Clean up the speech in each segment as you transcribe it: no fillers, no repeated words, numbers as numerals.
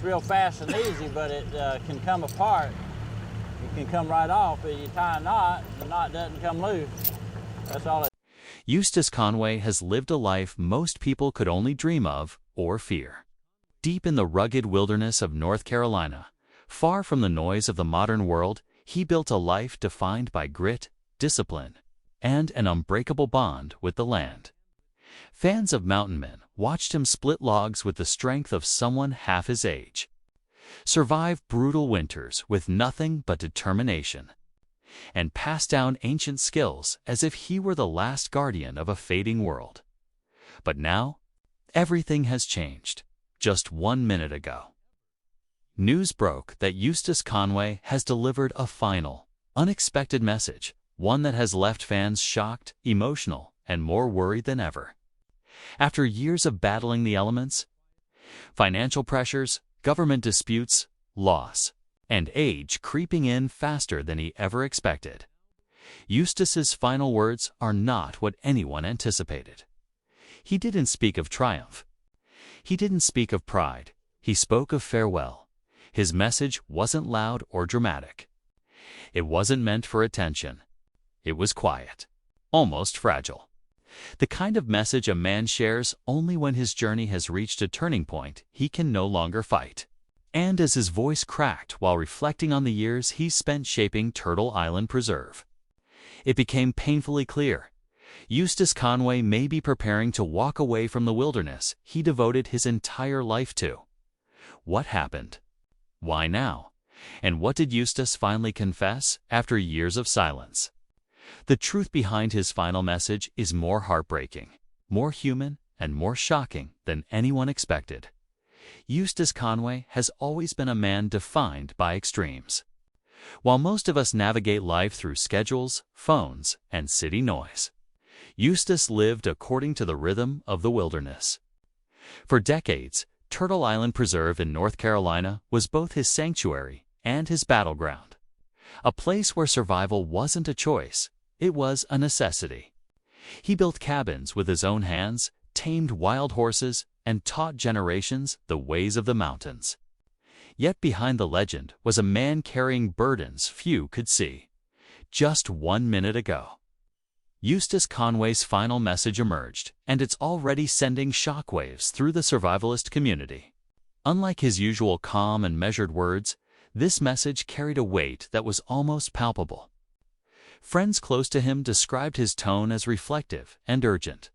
real fast and easy, but it can come apart. It can come right off. You tie a knot, the knot doesn't come loose. That's all it. Eustace Conway has lived a life most people could only dream of or fear. Deep in the rugged wilderness of North Carolina, far from the noise of the modern world, he built a life defined by grit, discipline, and an unbreakable bond with the land. Fans of mountain men watched him split logs with the strength of someone half his age, survive brutal winters with nothing but determination, and pass down ancient skills as if he were the last guardian of a fading world. But now, everything has changed. Just 1 minute ago, news broke that Eustace Conway has delivered a final, unexpected message, one that has left fans shocked, emotional, and more worried than ever. After years of battling the elements, financial pressures, government disputes, loss, and age creeping in faster than he ever expected, Eustace's final words are not what anyone anticipated. He didn't speak of triumph. He didn't speak of pride. He spoke of farewell. His message wasn't loud or dramatic. It wasn't meant for attention. It was quiet, almost fragile. The kind of message a man shares only when his journey has reached a turning point he can no longer fight. And as his voice cracked while reflecting on the years he spent shaping Turtle Island Preserve, it became painfully clear. Eustace Conway may be preparing to walk away from the wilderness he devoted his entire life to. What happened? Why now? And what did Eustace finally confess after years of silence? The truth behind his final message is more heartbreaking, more human, and more shocking than anyone expected. Eustace Conway has always been a man defined by extremes. While most of us navigate life through schedules, phones, and city noise, Eustace lived according to the rhythm of the wilderness. For decades, Turtle Island Preserve in North Carolina was both his sanctuary and his battleground, a place where survival wasn't a choice, it was a necessity. He built cabins with his own hands, tamed wild horses, and taught generations the ways of the mountains. Yet behind the legend was a man carrying burdens few could see. Just 1 minute ago, Eustace Conway's final message emerged, and it's already sending shockwaves through the survivalist community. Unlike his usual calm and measured words, this message carried a weight that was almost palpable. Friends close to him described his tone as reflective and urgent,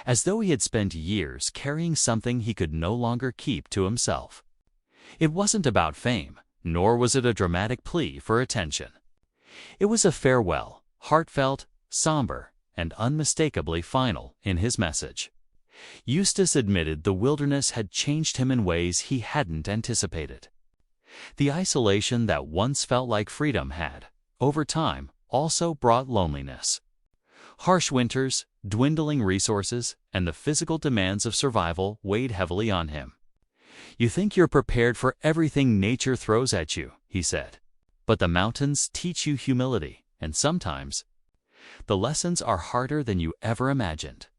as though he had spent years carrying something he could no longer keep to himself. It wasn't about fame, nor was it a dramatic plea for attention. It was a farewell, heartfelt, somber, and unmistakably final in his message. Eustace admitted the wilderness had changed him in ways he hadn't anticipated. The isolation that once felt like freedom had, over time, also brought loneliness. Harsh winters, dwindling resources, and the physical demands of survival weighed heavily on him. "You think you're prepared for everything nature throws at you," he said. "But the mountains teach you humility, and sometimes the lessons are harder than you ever imagined."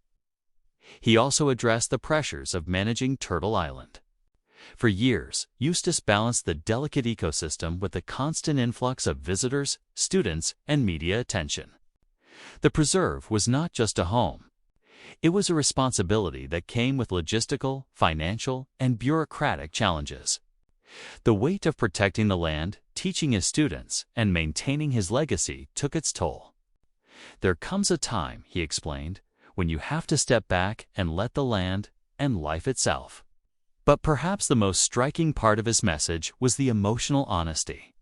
He also addressed the pressures of managing Turtle Island. For years, Eustace balanced the delicate ecosystem with the constant influx of visitors, students, and media attention. The preserve was not just a home. It was a responsibility that came with logistical, financial, and bureaucratic challenges. The weight of protecting the land, teaching his students, and maintaining his legacy took its toll. "There comes a time," he explained, "when you have to step back and let the land and life itself." But perhaps the most striking part of his message was the emotional honesty.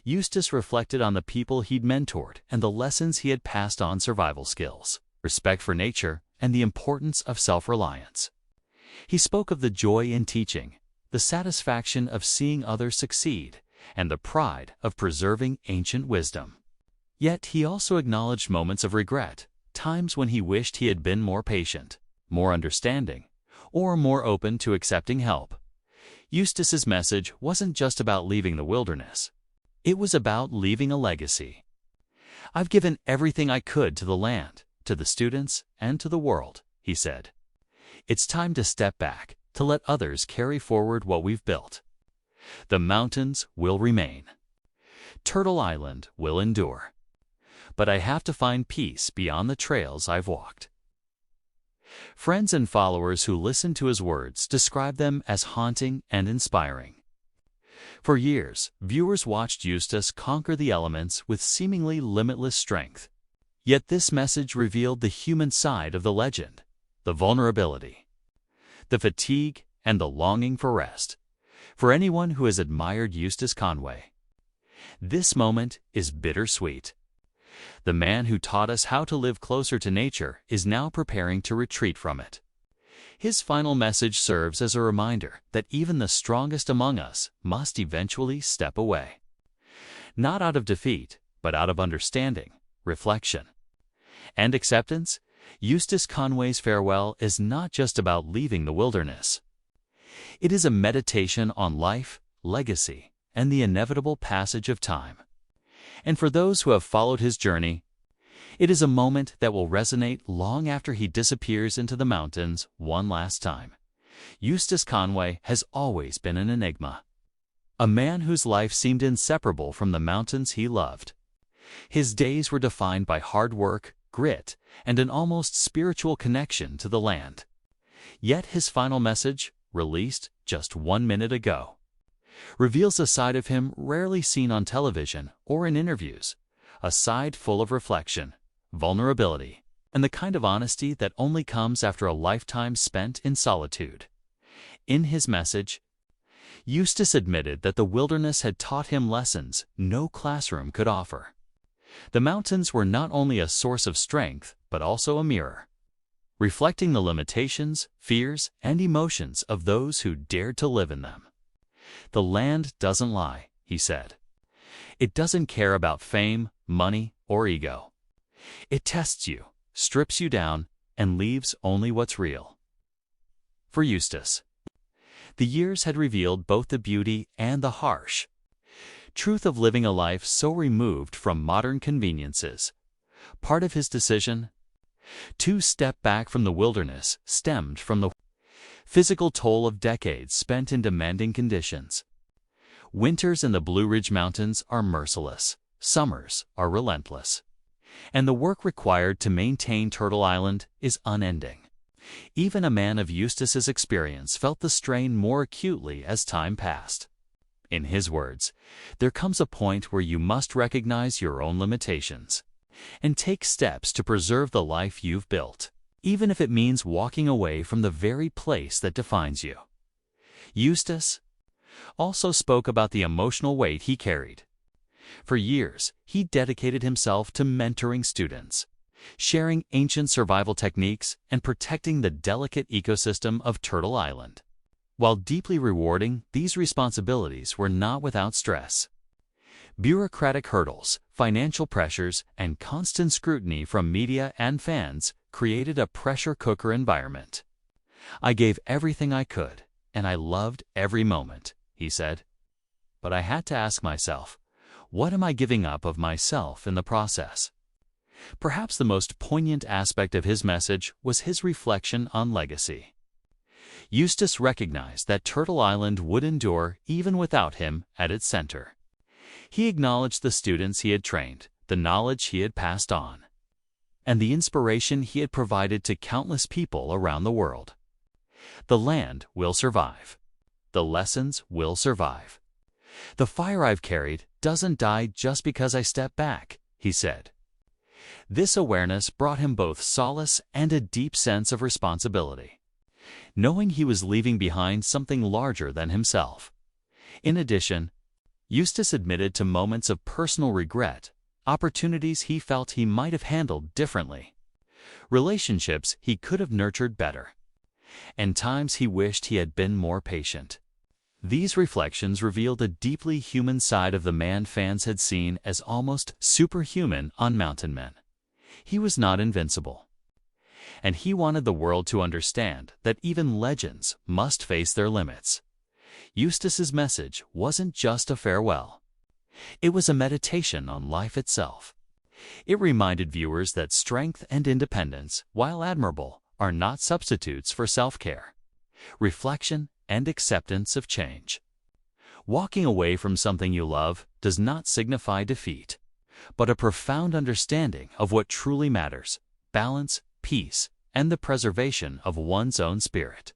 Eustace reflected on the people he'd mentored and the lessons he had passed on: survival skills, respect for nature, and the importance of self-reliance. He spoke of the joy in teaching, the satisfaction of seeing others succeed, and the pride of preserving ancient wisdom. Yet he also acknowledged moments of regret, times when he wished he had been more patient, more understanding, or more open to accepting help. Eustace's message wasn't just about leaving the wilderness. It was about leaving a legacy. "I've given everything I could to the land, to the students, and to the world," he said. "It's time to step back, to let others carry forward what we've built." The mountains will remain. Turtle Island will endure. But I have to find peace beyond the trails I've walked. Friends and followers who listened to his words described them as haunting and inspiring. For years, viewers watched Eustace conquer the elements with seemingly limitless strength. Yet this message revealed the human side of the legend, the vulnerability, the fatigue, and the longing for rest. For anyone who has admired Eustace Conway, this moment is bittersweet. The man who taught us how to live closer to nature is now preparing to retreat from it. His final message serves as a reminder that even the strongest among us must eventually step away. Not out of defeat, but out of understanding, reflection, and acceptance. Eustace Conway's farewell is not just about leaving the wilderness. It is a meditation on life, legacy, and the inevitable passage of time. And for those who have followed his journey, it is a moment that will resonate long after he disappears into the mountains one last time. Eustace Conway has always been an enigma, a man whose life seemed inseparable from the mountains he loved. His days were defined by hard work, grit, and an almost spiritual connection to the land. Yet his final message, released just 1 minute ago, reveals a side of him rarely seen on television or in interviews, a side full of reflection, vulnerability, and the kind of honesty that only comes after a lifetime spent in solitude. In his message, Eustace admitted that the wilderness had taught him lessons no classroom could offer. The mountains were not only a source of strength, but also a mirror, reflecting the limitations, fears, and emotions of those who dared to live in them. The land doesn't lie, he said. It doesn't care about fame, money, or ego. It tests you, strips you down, and leaves only what's real. For Eustace, the years had revealed both the beauty and the harsh truth of living a life so removed from modern conveniences. Part of his decision to step back from the wilderness stemmed from the physical toll of decades spent in demanding conditions. Winters in the Blue Ridge Mountains are merciless, summers are relentless, and the work required to maintain Turtle Island is unending. Even a man of Eustace's experience felt the strain more acutely as time passed. In his words, there comes a point where you must recognize your own limitations and take steps to preserve the life you've built, even if it means walking away from the very place that defines you. Eustace also spoke about the emotional weight he carried. For years, he dedicated himself to mentoring students, sharing ancient survival techniques, and protecting the delicate ecosystem of Turtle Island. While deeply rewarding, these responsibilities were not without stress. Bureaucratic hurdles, financial pressures, and constant scrutiny from media and fans created a pressure cooker environment. I gave everything I could, and I loved every moment, he said. But I had to ask myself, what am I giving up of myself in the process? Perhaps the most poignant aspect of his message was his reflection on legacy. Eustace recognized that Turtle Island would endure even without him at its center. He acknowledged the students he had trained, the knowledge he had passed on, and the inspiration he had provided to countless people around the world. The land will survive. The lessons will survive. The fire I've carried doesn't die just because I step back, he said. This awareness brought him both solace and a deep sense of responsibility, knowing he was leaving behind something larger than himself. In addition, Eustace admitted to moments of personal regret, opportunities he felt he might have handled differently, relationships he could have nurtured better, and times he wished he had been more patient. These reflections revealed a deeply human side of the man fans had seen as almost superhuman on Mountain Men. He was not invincible, and he wanted the world to understand that even legends must face their limits. Eustace's message wasn't just a farewell. It was a meditation on life itself. It reminded viewers that strength and independence, while admirable, are not substitutes for self-care, reflection, and acceptance of change. Walking away from something you love does not signify defeat, but a profound understanding of what truly matters: balance, peace, and the preservation of one's own spirit.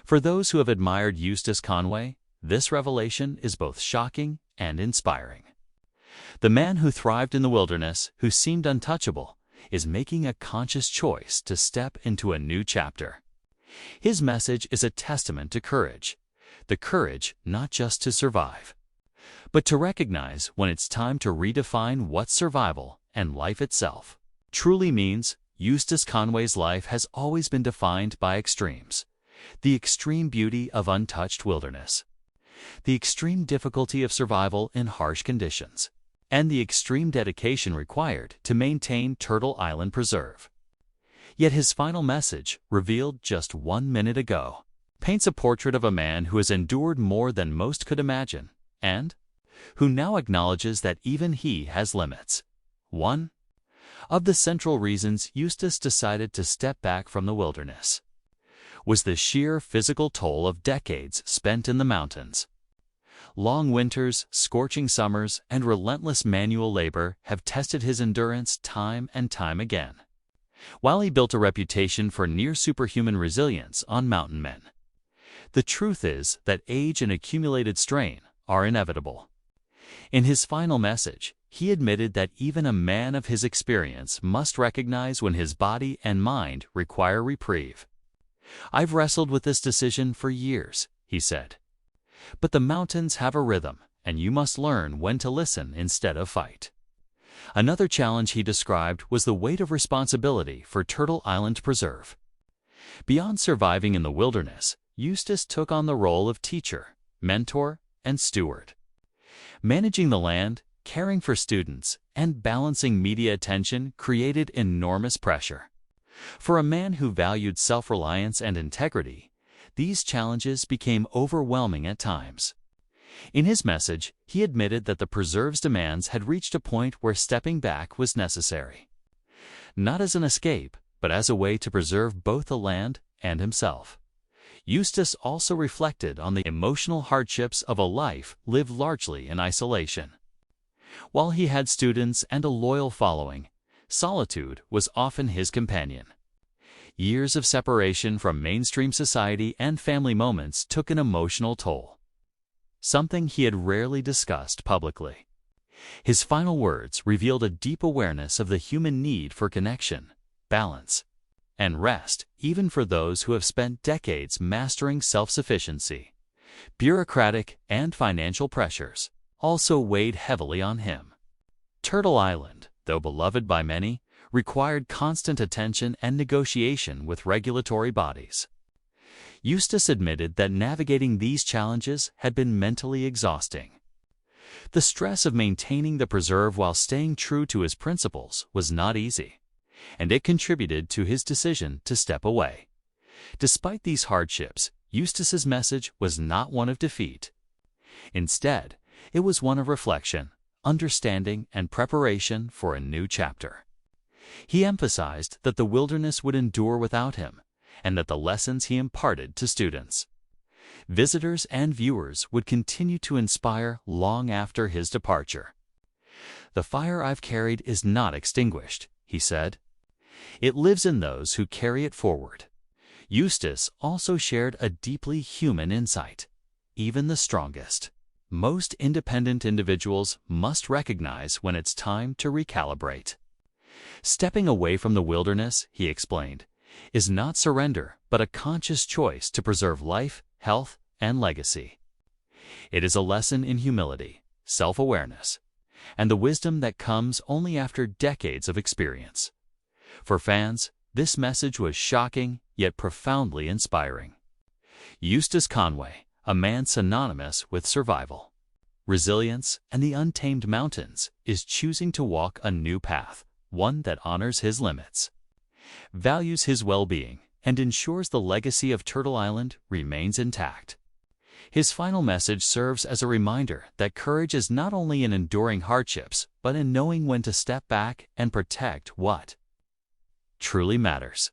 For those who have admired Eustace Conway, this revelation is both shocking and inspiring. The man who thrived in the wilderness, who seemed untouchable, is making a conscious choice to step into a new chapter. His message is a testament to courage, the courage not just to survive, but to recognize when it's time to redefine what survival and life itself truly means. Eustace Conway's life has always been defined by extremes: the extreme beauty of untouched wilderness, the extreme difficulty of survival in harsh conditions, and the extreme dedication required to maintain Turtle Island Preserve. Yet his final message, revealed just 1 minute ago, paints a portrait of a man who has endured more than most could imagine, and who now acknowledges that even he has limits. One of the central reasons Eustace decided to step back from the wilderness was the sheer physical toll of decades spent in the mountains. Long winters, scorching summers, and relentless manual labor have tested his endurance time and time again. While he built a reputation for near-superhuman resilience on mountain men, the truth is that age and accumulated strain are inevitable. In his final message, he admitted that even a man of his experience must recognize when his body and mind require reprieve. "I've wrestled with this decision for years," he said. "But the mountains have a rhythm, and you must learn when to listen instead of fight." Another challenge he described was the weight of responsibility for Turtle Island Preserve. Beyond surviving in the wilderness, Eustace took on the role of teacher, mentor, and steward. Managing the land, caring for students, and balancing media attention created enormous pressure. For a man who valued self-reliance and integrity, these challenges became overwhelming at times. In his message, he admitted that the preserve's demands had reached a point where stepping back was necessary. Not as an escape, but as a way to preserve both the land and himself. Eustace also reflected on the emotional hardships of a life lived largely in isolation. While he had students and a loyal following, solitude was often his companion. Years of separation from mainstream society and family moments took an emotional toll, something he had rarely discussed publicly. His final words revealed a deep awareness of the human need for connection, balance, and rest, even for those who have spent decades mastering self-sufficiency. Bureaucratic and financial pressures also weighed heavily on him. Turtle Island, though beloved by many, required constant attention and negotiation with regulatory bodies. Eustace admitted that navigating these challenges had been mentally exhausting. The stress of maintaining the preserve while staying true to his principles was not easy, and it contributed to his decision to step away. Despite these hardships, Eustace's message was not one of defeat. Instead, it was one of reflection, understanding, and preparation for a new chapter. He emphasized that the wilderness would endure without him, and that the lessons he imparted to students, visitors, and viewers would continue to inspire long after his departure. "The fire I've carried is not extinguished," he said. "It lives in those who carry it forward." Eustace also shared a deeply human insight. Even the strongest, most independent individuals must recognize when it's time to recalibrate. Stepping away from the wilderness, he explained, is not surrender, but a conscious choice to preserve life, health, and legacy. It is a lesson in humility, self-awareness, and the wisdom that comes only after decades of experience. For fans, this message was shocking yet profoundly inspiring. Eustace Conway, a man synonymous with survival, resilience, and the untamed mountains, is choosing to walk a new path, one that honors his limits, values his well-being, and ensures the legacy of Turtle Island remains intact. His final message serves as a reminder that courage is not only in enduring hardships, but in knowing when to step back and protect what truly matters.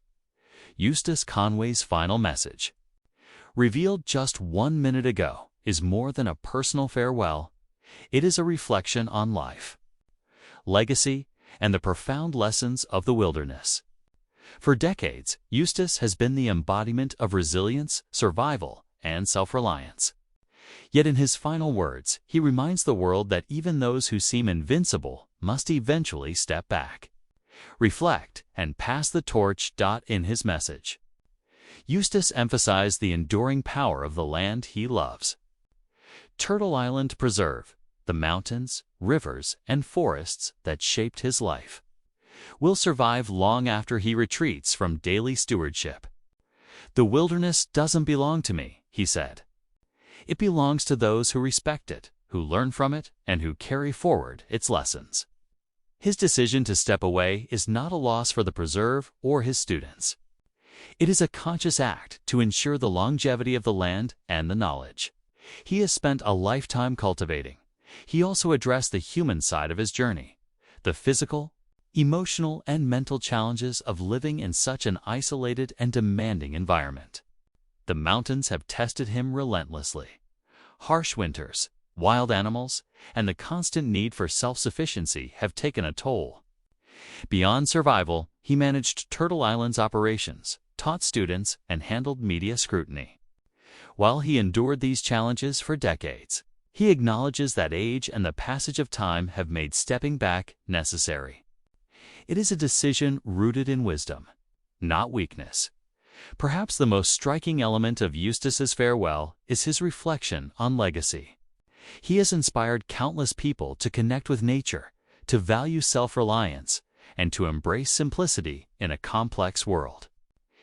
Eustace Conway's final message, revealed just 1 minute ago, is more than a personal farewell. It is a reflection on life, legacy, and the profound lessons of the wilderness. For decades, Eustace has been the embodiment of resilience, survival, and self-reliance. Yet in his final words, he reminds the world that even those who seem invincible must eventually step back, reflect, and pass the torch. In his message, Eustace emphasized the enduring power of the land he loves. Turtle Island Preserve, the mountains, rivers, and forests that shaped his life, will survive long after he retreats from daily stewardship. "The wilderness doesn't belong to me," he said. "It belongs to those who respect it, who learn from it, and who carry forward its lessons." His decision to step away is not a loss for the preserve or his students. It is a conscious act to ensure the longevity of the land and the knowledge he has spent a lifetime cultivating. He also addressed the human side of his journey, the physical, emotional, and mental challenges of living in such an isolated and demanding environment. The mountains have tested him relentlessly. Harsh winters, wild animals, and the constant need for self-sufficiency have taken a toll. Beyond survival, he managed Turtle Island's operations, taught students, and handled media scrutiny. While he endured these challenges for decades, he acknowledges that age and the passage of time have made stepping back necessary. It is a decision rooted in wisdom, not weakness. Perhaps the most striking element of Eustace's farewell is his reflection on legacy. He has inspired countless people to connect with nature, to value self-reliance, and to embrace simplicity in a complex world.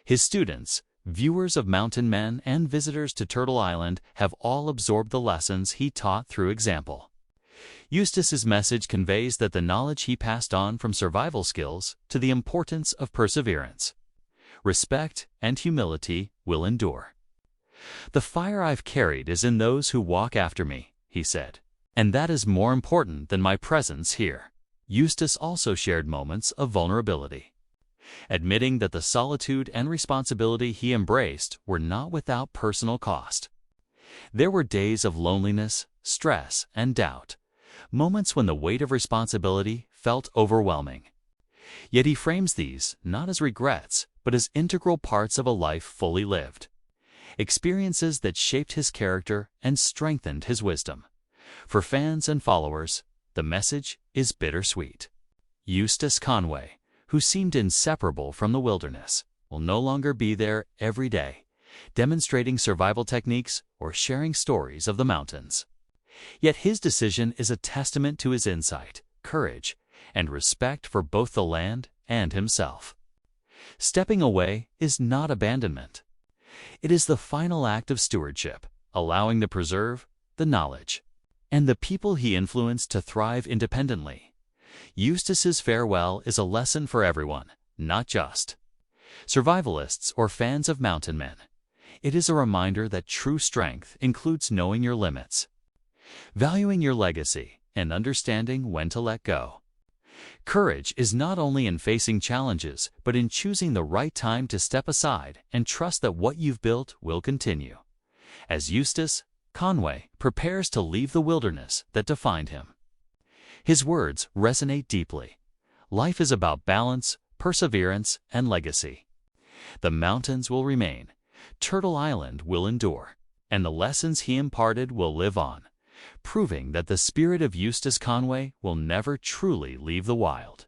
His students, viewers of Mountain Men, and visitors to Turtle Island have all absorbed the lessons he taught through example. Eustace's message conveys that the knowledge he passed on from survival skills to the importance of perseverance, respect, and humility will endure. "The fire I've carried is in those who walk after me," he said, "and that is more important than my presence here." Eustace also shared moments of vulnerability, admitting that the solitude and responsibility he embraced were not without personal cost. There were days of loneliness, stress, and doubt, moments when the weight of responsibility felt overwhelming. Yet he frames these not as regrets, but as integral parts of a life fully lived, experiences that shaped his character and strengthened his wisdom. For fans and followers, the message is bittersweet. Eustace Conway, who seemed inseparable from the wilderness, will no longer be there every day, demonstrating survival techniques or sharing stories of the mountains. Yet his decision is a testament to his insight, courage, and respect for both the land and himself. Stepping away is not abandonment. It is the final act of stewardship, allowing the preserve, the knowledge, and the people he influenced to thrive independently. Eustace's farewell is a lesson for everyone, not just survivalists or fans of mountain men. It is a reminder that true strength includes knowing your limits, valuing your legacy, and understanding when to let go. Courage is not only in facing challenges, but in choosing the right time to step aside and trust that what you've built will continue. As Eustace Conway prepares to leave the wilderness that defined him, his words resonate deeply. Life is about balance, perseverance, and legacy. The mountains will remain, Turtle Island will endure, and the lessons he imparted will live on, proving that the spirit of Eustace Conway will never truly leave the wild.